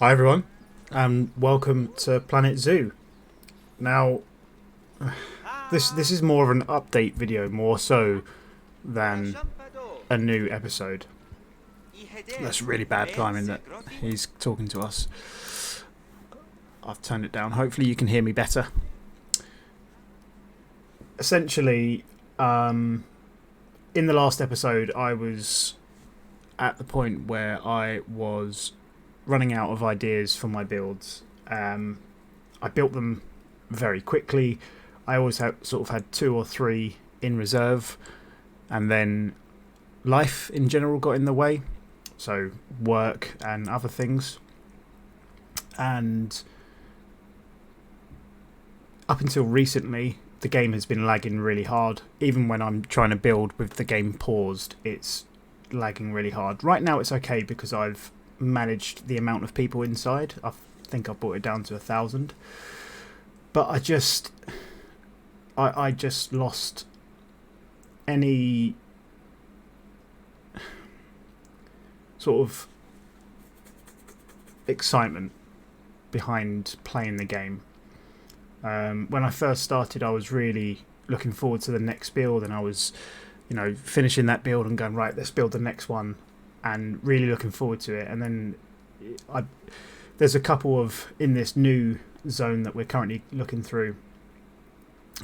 Hi everyone, and welcome to Planet Zoo. Now, this is more of an update video, more so than a new episode. That's really bad timing that he's talking to us. I've turned it down. Hopefully you can hear me better. Essentially, in the last episode, I was at the point where I was running out of ideas for my builds. I built them very quickly. I always sort of had 2 or 3 in reserve, and then life in general got in the way, so work and other things. And up until recently, the game has been lagging really hard. Even when I'm trying to build with the game paused, it's lagging really hard. Right now it's okay because I've managed the amount of people inside. I think I brought it down to 1,000, but I just lost any sort of excitement behind playing the game. When I first started, I was really looking forward to the next build, and I was, finishing that build and going, right, let's build the next one, and really looking forward to it. And then there's a couple of, in this new zone that we're currently looking through,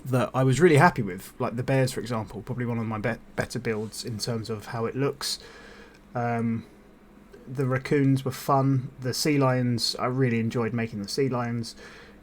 that I was really happy with, like the bears, for example. Probably one of my better builds in terms of how it looks. The raccoons were fun. The sea lions, I really enjoyed making the sea lions.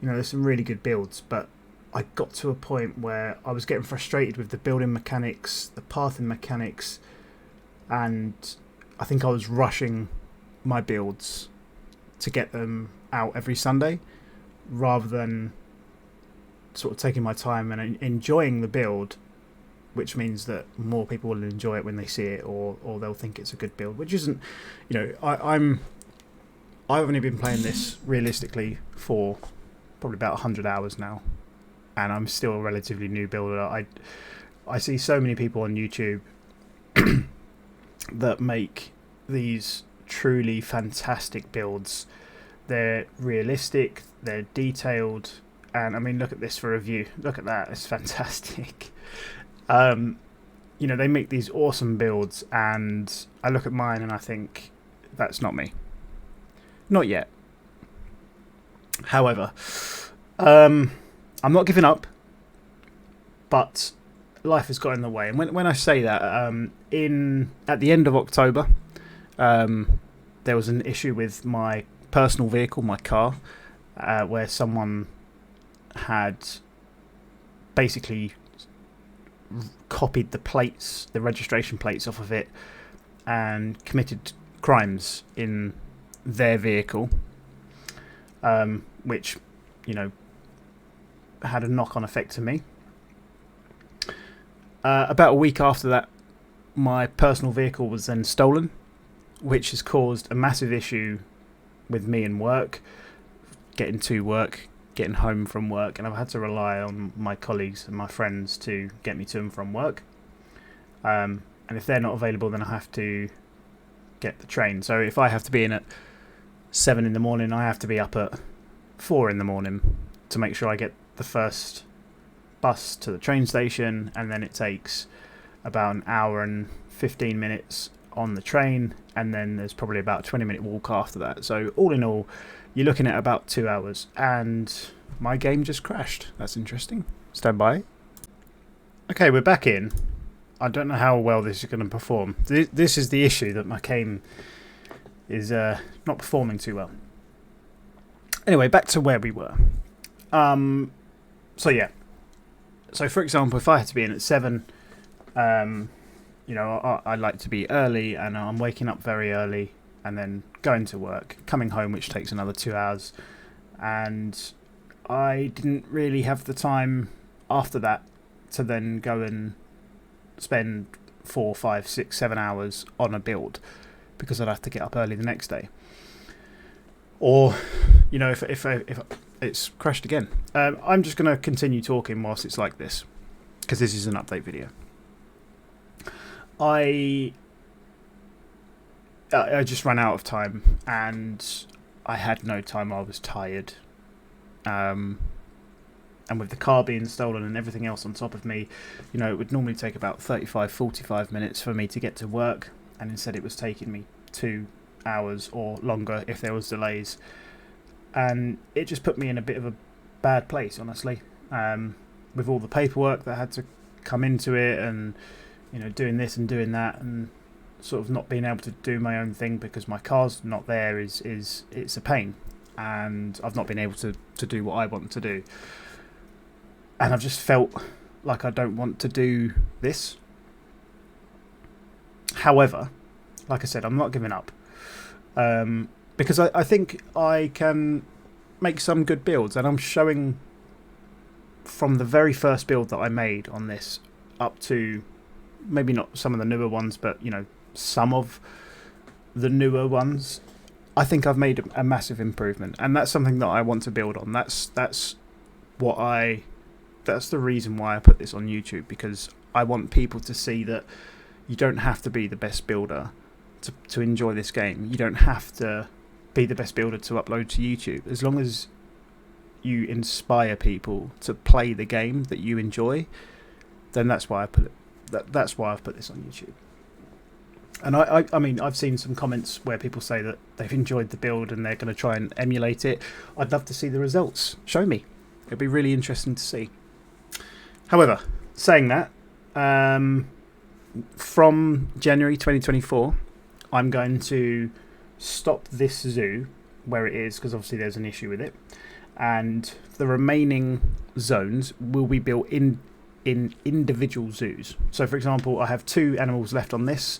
There's some really good builds, but I got to a point where I was getting frustrated with the building mechanics, the pathing mechanics, and I think I was rushing my builds to get them out every Sunday, rather than sort of taking my time and enjoying the build, which means that more people will enjoy it when they see it, or they'll think it's a good build, which isn't, I've only been playing this realistically for probably about 100 hours now, and I'm still a relatively new builder. I see so many people on YouTube that make these truly fantastic builds. They're realistic, they're detailed, and I mean, look at this for a view. Look at that, it's fantastic. They make these awesome builds, and I look at mine and I think, that's not me. Not yet. However, I'm not giving up, but life has got in the way. And when I say that, at the end of October, there was an issue with my personal vehicle, my car, where someone had basically copied the registration plates off of it, and committed crimes in their vehicle, which, had a knock-on effect to me. About a week after that, my personal vehicle was then stolen, which has caused a massive issue with me in work, getting to work, getting home from work, and I've had to rely on my colleagues and my friends to get me to and from work. And if they're not available, then I have to get the train. So if I have to be in at 7 in the morning, I have to be up at 4 in the morning to make sure I get the first bus to the train station, and then it takes about an hour and 15 minutes on the train, and then there's probably about a 20-minute walk after that. So all in all, you're looking at about 2 hours, and my game just crashed. That's interesting. Stand by. Okay, we're back in. I don't know how well this is going to perform. This is the issue, that my game is not performing too well. Anyway, back to where we were. So yeah. So for example, if I had to be in at 7, I like to be early, and I'm waking up very early, and then going to work, coming home, which takes another 2 hours, and I didn't really have the time after that to then go and spend 4, 5, 6, 7 hours on a build, because I'd have to get up early the next day. Or, if it's crashed again. I'm just going to continue talking whilst it's like this, because this is an update video. I just ran out of time, and I had no time. I was tired. And with the car being stolen and everything else on top of me, you know, it would normally take about 35-45 minutes for me to get to work, and instead it was taking me 2 hours or longer if there was delays. And it just put me in a bit of a bad place, honestly, with all the paperwork that had to come into it, and, you know, doing this and doing that, and sort of not being able to do my own thing because my car's not there is it's a pain, and I've not been able to do what I want to do. And I've just felt like I don't want to do this. However, like I said, I'm not giving up. Because I think I can make some good builds. And I'm showing from the very first build that I made on this up to maybe not some of the newer ones, but, you know, some of the newer ones. I think I've made a massive improvement. And that's something that I want to build on. That's the reason why I put this on YouTube, because I want people to see that you don't have to be the best builder to enjoy this game. You don't have to be the best builder to upload to YouTube. As long as you inspire people to play the game that you enjoy, then that's why I put it. That's why I've put this on YouTube. And I mean, I've seen some comments where people say that they've enjoyed the build and they're going to try and emulate it. I'd love to see the results. Show me. It'd be really interesting to see. However, saying that, from January 2024, I'm going to stop this zoo where it is, because obviously there's an issue with it, and the remaining zones will be built in individual zoos. So, for example, I have 2 animals left on this.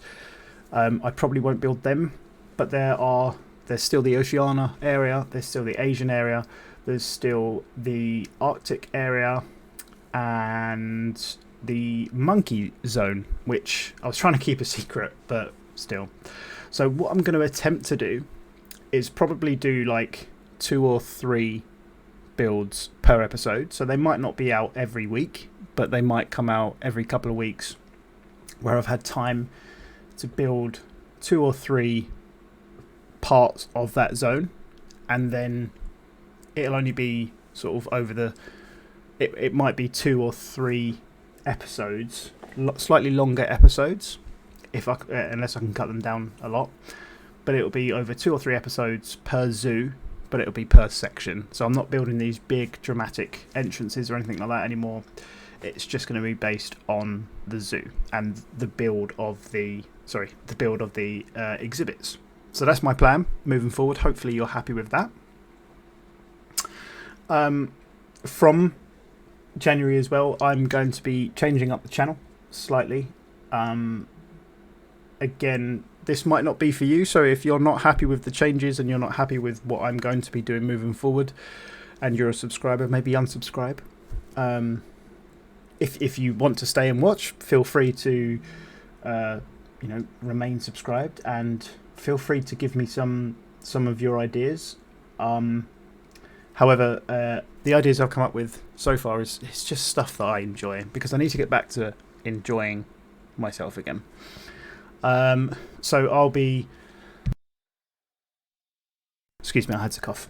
I probably won't build them, but there's still the Oceania area, there's still the Asian area, there's still the Arctic area, and the monkey zone, which I was trying to keep a secret, but still. So what I'm going to attempt to do is probably do like 2 or 3 builds per episode. So they might not be out every week, but they might come out every couple of weeks, where I've had time to build 2 or 3 parts of that zone, and then it'll only be sort of over the... It might be 2 or 3 episodes, slightly longer episodes, unless I can cut them down a lot. But it'll be over 2 or 3 episodes per zoo, but it'll be per section. So I'm not building these big dramatic entrances or anything like that anymore. It's just going to be based on the zoo and the build of the exhibits. So that's my plan moving forward. Hopefully you're happy with that. From January as well, I'm going to be changing up the channel slightly. Again, this might not be for you, so if you're not happy with the changes and you're not happy with what I'm going to be doing moving forward, and you're a subscriber, maybe unsubscribe. If you want to stay and watch, feel free to remain subscribed, and feel free to give me some of your ideas. However, the ideas I've come up with so far is just stuff that I enjoy, because I need to get back to enjoying myself again. So I'll be... Excuse me, I had to cough.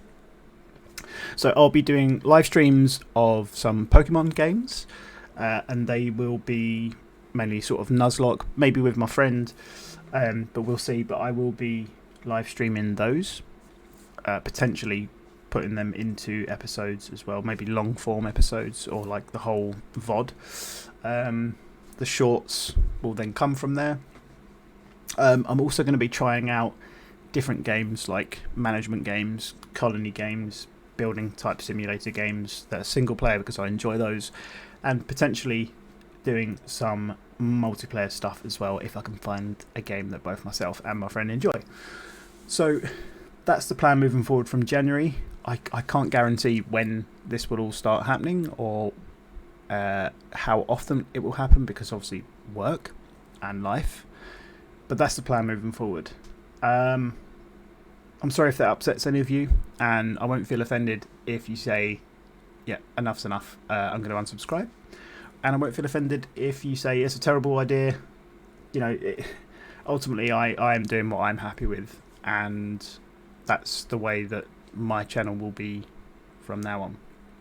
So I'll be doing live streams of some Pokemon games, and they will be mainly sort of Nuzlocke, maybe with my friend, but we'll see. But I will be live streaming those, potentially putting them into episodes as well, maybe long form episodes, or like the whole VOD. The shorts will then come from there. I'm also going to be trying out different games, like management games, colony games, building type simulator games that are single player, because I enjoy those, and potentially doing some multiplayer stuff as well if I can find a game that both myself and my friend enjoy. So that's the plan moving forward from January. I can't guarantee when this will all start happening, or how often it will happen, because obviously work and life. But that's the plan moving forward. I'm sorry if that upsets any of you, and I won't feel offended if you say, yeah, enough's enough, I'm going to unsubscribe. And I won't feel offended if you say it's a terrible idea. You know, ultimately I am doing what I'm happy with, and that's the way that my channel will be from now on.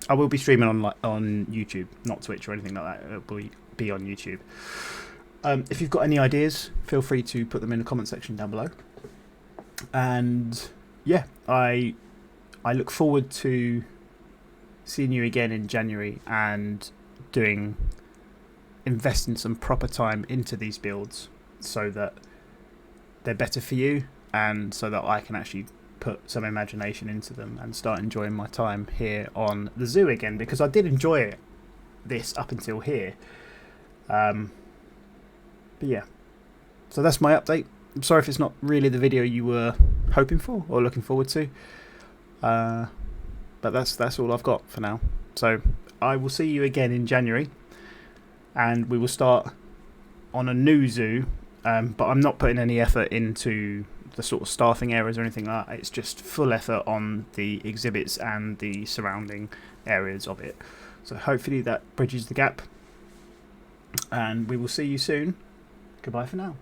I will be streaming on YouTube, not Twitch or anything like that. It will be on YouTube. If you've got any ideas, feel free to put them in the comment section down below. And yeah, I look forward to seeing you again in January and investing some proper time into these builds so that they're better for you and so that I can actually put some imagination into them and start enjoying my time here on the zoo again, because I did enjoy this up until here. But yeah, so that's my update. I'm sorry if it's not really the video you were hoping for or looking forward to, but that's all I've got for now. So I will see you again in January, and we will start on a new zoo, but I'm not putting any effort into the sort of staffing areas or anything like that. It's just full effort on the exhibits and the surrounding areas of it. So hopefully that bridges the gap, and we will see you soon. Goodbye for now.